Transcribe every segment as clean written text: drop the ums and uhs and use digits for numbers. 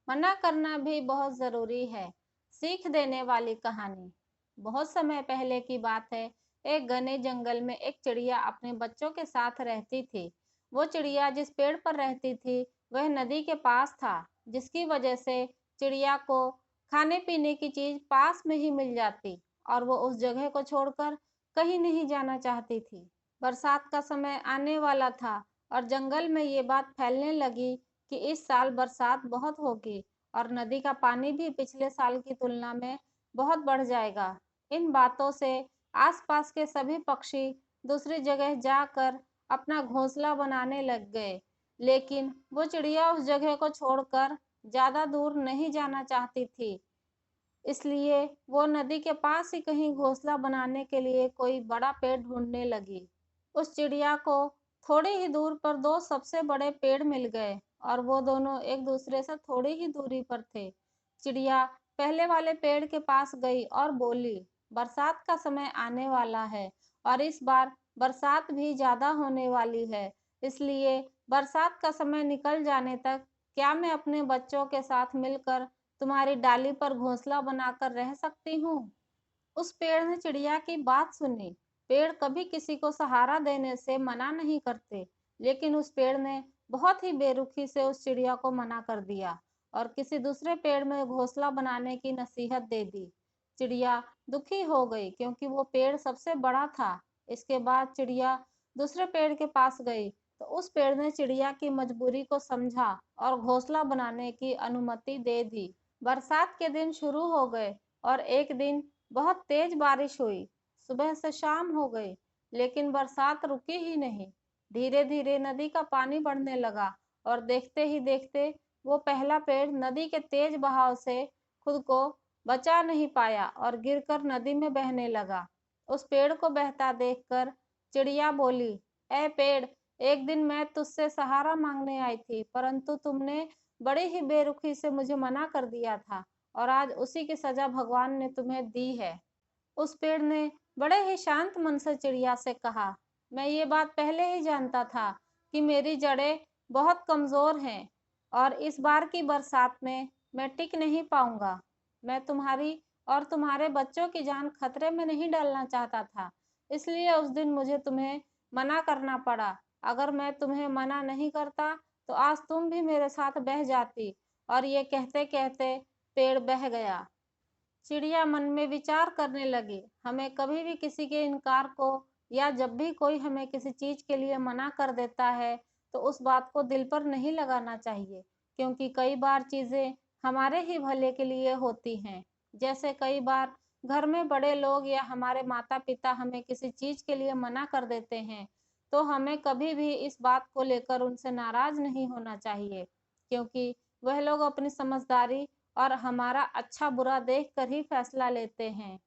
मना करना भी बहुत ज़रूरी है। सीख देने वाली कहानी। बहुत समय पहले की बात है। एक घने जंगल में एक चिड़िया अपने बच्चों के साथ रहती थी। वो चिड़िया जिस पेड़ पर रहती थी वह नदी के पास था, जिसकी वजह से चिड़िया को खाने पीने की चीज पास में ही मिल जाती और वो उस जगह को छोड़कर कहीं नहीं जाना चाहती थी। बरसात का समय आने वाला था और जंगल में ये बात फैलने लगी कि इस साल बरसात बहुत होगी और नदी का पानी भी पिछले साल की तुलना में बहुत बढ़ जाएगा। इन बातों से आसपास के सभी पक्षी दूसरी जगह जाकर अपना घोंसला बनाने लग गए, लेकिन वो चिड़िया उस जगह को छोड़कर ज्यादा दूर नहीं जाना चाहती थी। इसलिए वो नदी के पास ही कहीं घोंसला बनाने के लिए कोई बड़ा पेड़ ढूंढने लगी। उस चिड़िया को थोड़ी ही दूर पर दो सबसे बड़े पेड़ मिल गए और वो दोनों एक दूसरे से थोड़ी ही दूरी पर थे। चिड़िया पहले वाले पेड़ के पास गई और बोली, बरसात का समय आने वाला है और इस बार बरसात भी ज्यादा होने वाली है। इसलिए बरसात का समय निकल जाने तक क्या मैं अपने बच्चों के साथ मिलकर तुम्हारी डाली पर घोंसला बनाकर रह सकती हूँ? उस पेड़ ने चिड़िया की बात सुनी। पेड़ कभी किसी को सहारा देने से मना नहीं करते, लेकिन उस पेड़ ने बहुत ही बेरुखी से उस चिड़िया को मना कर दिया और किसी दूसरे पेड़ में घोंसला बनाने की नसीहत दे दी। चिड़िया दुखी हो गई क्योंकि वो पेड़ सबसे बड़ा था। इसके बाद चिड़िया दूसरे पेड़ के पास गई तो उस पेड़ ने चिड़िया की मजबूरी को समझा और घोंसला बनाने की अनुमति दे दी। बरसात के दिन शुरू हो गए और एक दिन बहुत तेज बारिश हुई। सुबह से शाम हो गई, लेकिन बरसात रुकी ही नहीं। धीरे धीरे नदी का पानी बढ़ने लगा और देखते ही देखते वो पहला पेड़ नदी के तेज बहाव से खुद को बचा नहीं पाया और गिरकर नदी में बहने लगा। उस पेड़ को बहता देखकर चिड़िया बोली, ए पेड़, एक दिन मैं तुझसे सहारा मांगने आई थी, परंतु तुमने बड़े ही बेरुखी से मुझे मना कर दिया था और आज उसी की सजा भगवान ने तुम्हें दी है। उस पेड़ ने बड़े ही शांत मन से चिड़िया से कहा, मैं ये बात पहले ही जानता था कि मेरी जड़ें बहुत कमजोर हैं और इस बार की बरसात में मैं टिक नहीं पाऊंगा। मैं तुम्हारी और तुम्हारे बच्चों की जान खतरे में नहीं डालना चाहता था, इसलिए उस दिन मुझे तुम्हें मना करना पड़ा। अगर मैं तुम्हें मना नहीं करता तो आज तुम भी मेरे साथ बह जाती। और ये कहते कहते पेड़ बह गया। चिड़िया मन में विचार करने लगी, हमें कभी भी किसी के इनकार को या जब भी कोई हमें किसी चीज के लिए मना कर देता है तो उस बात को दिल पर नहीं लगाना चाहिए, क्योंकि कई बार चीजें हमारे ही भले के लिए होती हैं। जैसे कई बार घर में बड़े लोग या हमारे माता पिता हमें किसी चीज के लिए मना कर देते हैं, तो हमें कभी भी इस बात को लेकर उनसे नाराज नहीं होना चाहिए, क्योंकि वह लोग अपनी समझदारी और हमारा अच्छा बुरा देखकर ही फैसला लेते हैं।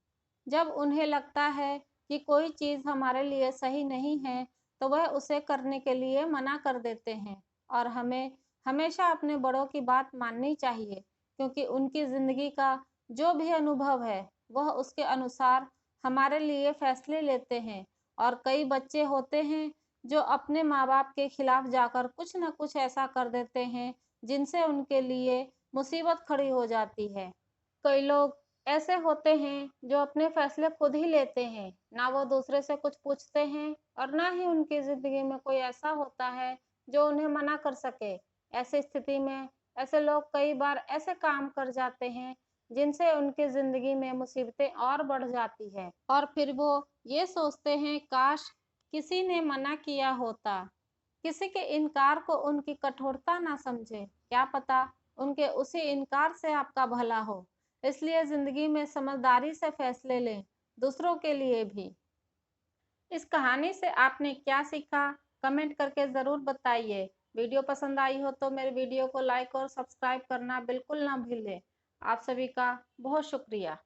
जब उन्हें लगता है कि कोई चीज हमारे लिए सही नहीं है, तो वह उसे करने के लिए मना कर देते हैं और हमें हमेशा अपने बड़ों की बात माननी चाहिए, क्योंकि उनकी जिंदगी का जो भी अनुभव है वह उसके अनुसार हमारे लिए फैसले लेते हैं। और कई बच्चे होते हैं जो अपने माँ बाप के खिलाफ जाकर कुछ न कुछ ऐसा कर देते हैं जिनसे उनके लिए मुसीबत खड़ी हो जाती है। कई लोग ऐसे होते हैं जो अपने फैसले खुद ही लेते हैं, ना वो दूसरे से कुछ पूछते हैं और ना ही उनकी जिंदगी में कोई ऐसा होता है जो उन्हें मना कर सके। ऐसी स्थिति में ऐसे लोग कई बार ऐसे काम कर जाते हैं जिनसे उनकी जिंदगी में मुसीबतें और बढ़ जाती है और फिर वो ये सोचते हैं, काश किसी ने मना किया होता। किसी के इनकार को उनकी कठोरता ना समझे, क्या पता उनके उसी इनकार से आपका भला हो। इसलिए जिंदगी में समझदारी से फैसले लें, दूसरों के लिए भी। इस कहानी से आपने क्या सीखा, कमेंट करके ज़रूर बताइए। वीडियो पसंद आई हो तो मेरे वीडियो को लाइक और सब्सक्राइब करना बिल्कुल ना भूलें। आप सभी का बहुत शुक्रिया।